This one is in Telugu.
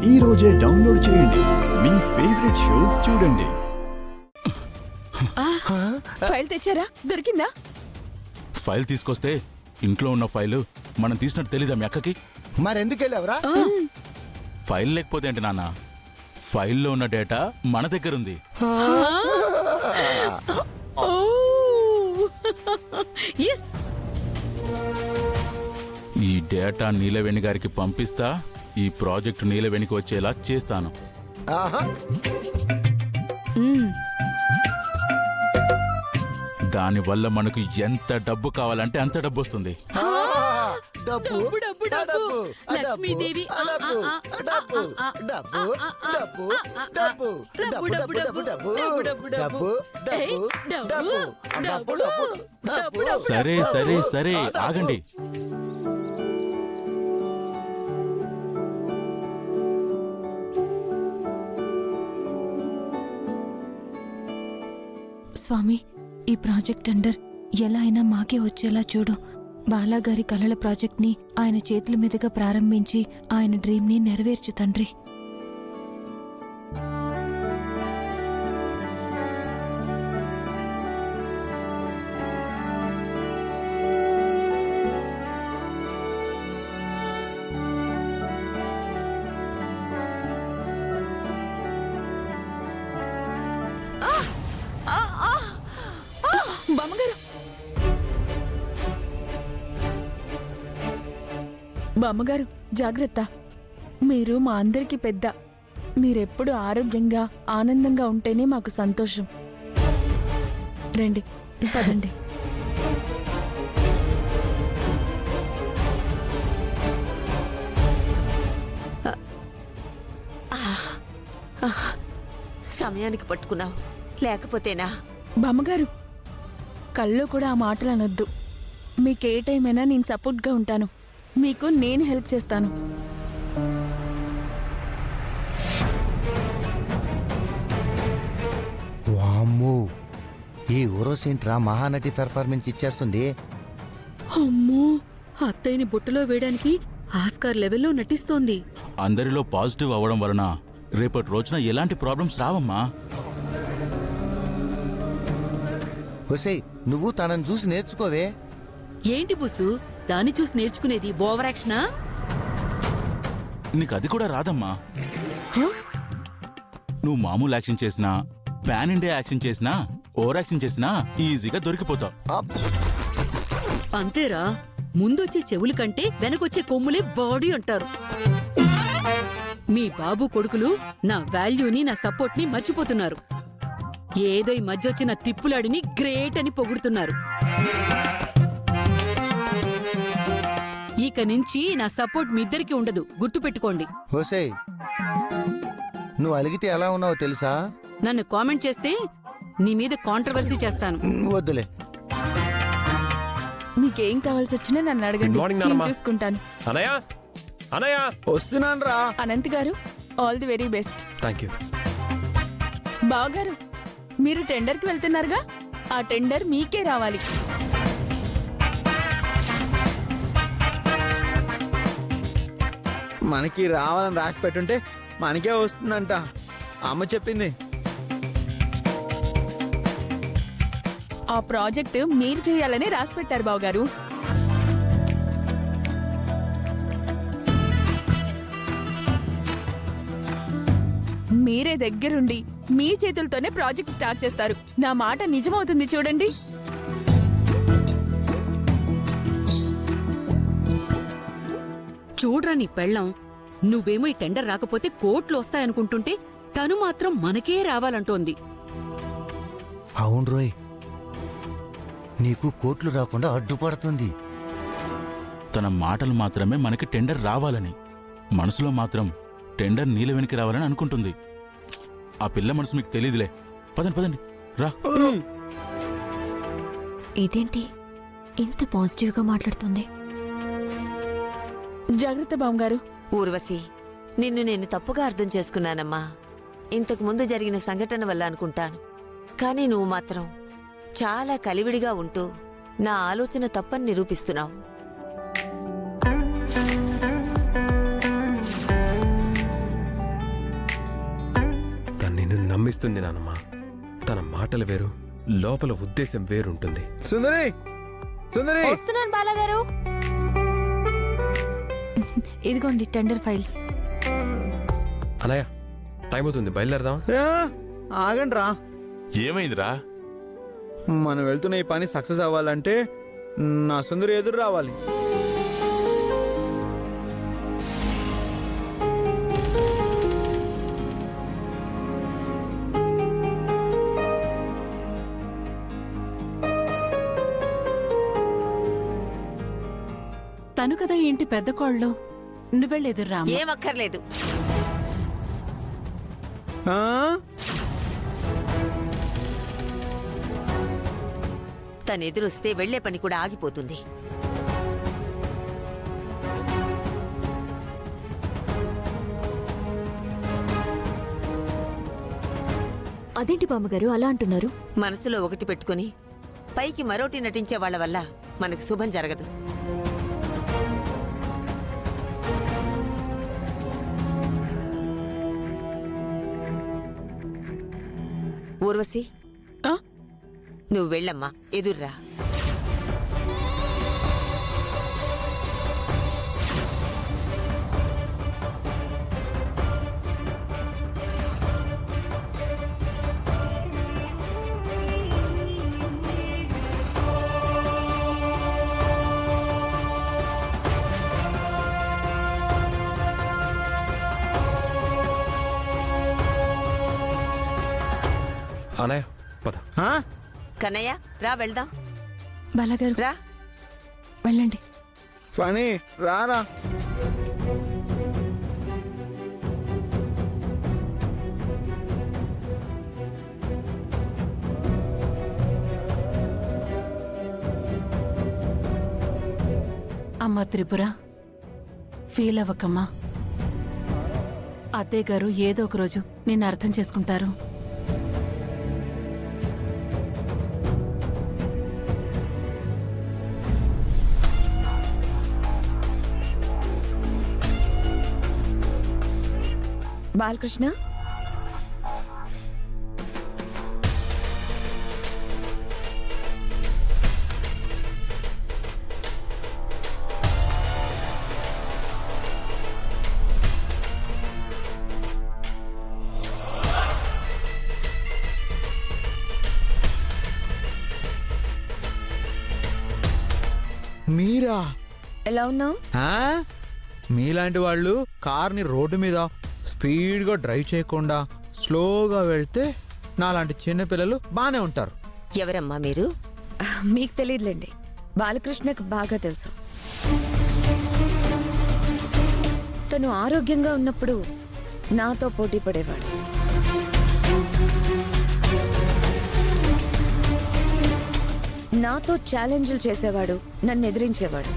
ఈ రోజే డౌన్లోడ్ చేయండి. మీ ఫేవరెట్ షోస్ చూడండి. ఫైల్ తెచ్చారా? దొరికిందా? ఫైల్ తీసుకొస్తే ఇంట్లో ఉన్న ఫైలు మనం తీసినట్టు తెలీదా మీ అక్కకి? మరెందుకు వెళ్ళావురా? ఫైల్ లేకపోతే ఏంటి నాన్న, ఫైల్లో ఉన్న డేటా మన దగ్గర ఉంది. ఈ డేటా నీలవేణి గారికి పంపిస్తా, ఈ ప్రాజెక్టు నీలవేణికి వచ్చేలా చేస్తాను. దానివల్ల మనకు ఎంత డబ్బు కావాలంటే అంత డబ్బు వస్తుంది. లక్ష్మీదేవి సరే సరే సరే ఆగండి. స్వామి, ఈ ప్రాజెక్ట్ టెండర్ ఎలా అయినా మాకే వచ్చేలా చూడు. బాలాగారి కలల ప్రాజెక్ట్ ని ఆయన చేతుల మీదుగా ప్రారంభించి ఆయన డ్రీమ్ ని నెరవేర్చు తండ్రి. బామ్మగారు, బామ్మగారు జాగ్రత్త. మీరు మా అందరికీ పెద్ద. మీరెప్పుడు ఆరోగ్యంగా ఆనందంగా ఉంటేనే మాకు సంతోషం. రండి, పదండి. సమయానికి పట్టుకున్నావు, లేకపోతేనా? బామ్మగారు, కల్లో కూడా ఆ మాటలు అనొద్దు. మీకే టైం అయినా నేను సపోర్ట్గా ఉంటాను. మీకు నేను హెల్ప్ చేస్తాను. వామ్మో, ఈ ఊరోసేంట్రా మహానటి పెర్ఫార్మెన్స్ ఇచ్చేస్తుంది. అమ్మో, అత్తయ్యని బుట్టలో వేయడానికి ఆస్కార్ లెవెల్లో నటిస్తోంది. అందరిలో పాజిటివ్ అవ్వడం వలన రేపటి రోజున ఎలాంటి ప్రాబ్లమ్స్ రావమ్మా. హుసే, నువ్వు తనని చూసి నేర్చుకోవే. ఏంటి బుసు, దాన్ని చూసి నేర్చుకునేది? ఓవర్ యాక్షనా? నీకు అది కూడా రాదమ్మా. నువ్వు మామూలు యాక్షన్ చేసినా, పాన్ ఇండియా యాక్షన్ చేసినా, ఓవర్ యాక్షన్ చేసినా ఈజీగా దొరికిపోతావు. అంతేరా, ముందొచ్చే చెవుల కంటే వెనకొచ్చే కొమ్ములే బాడీ అంటారు. మీ బాబు కొడుకులు నా వాల్యూని, నా సపోర్ట్ ని మర్చిపోతున్నారు. ఏదో ఈ మధ్య వచ్చిన తిప్పులాడిని గ్రేట్ అని పొగుడుతున్నారు. ఇక నుంచి నా సపోర్ట్ మీ ఇద్దరికి ఉండదు, గుర్తుపెట్టుకోండి. హుసే, నువ్వు అలిగితే ఎలా ఉన్నావో తెలుసా? నన్ను కామెంట్ చేస్తే నీ మీద కాంట్రవర్సీ చేస్తాను. వద్దులే. మీకేం కావాల్సి వచ్చినా నన్ను అడగండి, నేను చూసుకుంటాను. వస్తున్నాను రా. అనంత్ గారు, all the very best. Thank you. బావగారు, మీరు టెండర్కి వెళ్తున్నారుగా, ఆ టెండర్ మీకే రావాలి. మనకి రావాలని రాసి పెట్టుంటే మనకే వస్తుందంట, అమ్మ చెప్పింది. ఆ ప్రాజెక్ట్ మీరు చేయాలని రాసి పెట్టారు బావగారు. మీరే దగ్గరుండి మీ చేతులతోనే ప్రాజెక్ట్ స్టార్ట్ చేస్తారు. నా మాట నిజమవుతుంది చూడండి. చూడ్రా నీ పెళ్ళం, నువ్వేమో ఈ టెండర్ రాకపోతే కోట్లు వస్తాయనుకుంటుంటే తను మాత్రం మనకే రావాలంటోంది. అవును రోయ్, నీకు కోట్లు రాకుండా అడ్డుపడుతుంది. తన మాటలు మాత్రమే మనకి టెండర్ రావాలని, మనసులో మాత్రం టెండర్ నీలవేణికి రావాలని అనుకుంటుంది. ఆ పిల్ల మనసు మీకు తెలీదులే. పదండి పదండి రా. ఇదేంటి ఇంత పాజిటివ్గా మాట్లాడుతుంది? జాగ్రత్త బావగారు. ఊర్వశి, నిన్ను నేను తప్పుగా అర్థం చేసుకున్నానమ్మా. ఇంతకు ముందు జరిగిన సంఘటన వల్ల అనుకుంటాను. కానీ నువ్వు మాత్రం చాలా కలివిడిగా ఉంటూ నా ఆలోచన తప్పని నిరూపిస్తున్నావు. నమ్మిస్తుంది నానమ్మ. తన మాటలు వేరు, లోపల ఉద్దేశం వేరుంటుంది. సుందరి సుందరి వస్తున్నాను బాలాగారు. ఇదిగోండి టెండర్ ఫైల్స్. అనయ్య, టైం అవుతుంది, బయలుదేరదాం. రా, ఆగండి రా. ఏమైందిరా? మనం వెళ్తున్న ఈ పని సక్సెస్ అవ్వాలంటే నా సుందరి ఎదురు రావాలి. తను కదా ఇంటి పెద్ద కోళ్ళు. నువ్వెళ్ళెదుర్రా. ఏమక్కర్లేదు. ఆ? తనెదురొస్తే వెళ్లే పని కూడా ఆగిపోతుంది. అదేంటి బామ్మగారు అలా అంటున్నారు? మనసులో ఒకటి పెట్టుకుని పైకి మరోటి నటించే వాళ్ళ వల్ల మనకు శుభం జరగదు. ఊర్వశి, ఆ? నువ్వు వెళ్ళమ్మా, ఎదుర్రా. అనయ్య, పద. ఆ? కన్నయ్య, రా వెళ్దాం. బాలాగారు రా. వెళ్ళండి. ఫణి రారా. అమ్మా త్రిపుర, ఫీల్ అవ్వకమ్మా. అత్తయ్య గారు ఏదో ఒక రోజు నిన్ను అర్థం చేసుకుంటారు. బాలకృష్ణ, మీరా? ఎలా ఉన్నావు? మీలాంటి వాళ్ళు కార్ని రోడ్డు మీద స్పీడ్గా డ్రైవ్ చేయకుండా స్లోగా వెళ్తే నాలాంటి చిన్నపిల్లలు బానే ఉంటారు. ఎవరమ్మా మీరు? మీకు తెలియదులేండి, బాలకృష్ణకు బాగా తెలుసు. తను ఆరోగ్యంగా ఉన్నప్పుడు నాతో పోటీ పడేవాడు. నాతో ఛాలెంజ్లు చేసేవాడు, నన్ను ఎదిరించేవాడు.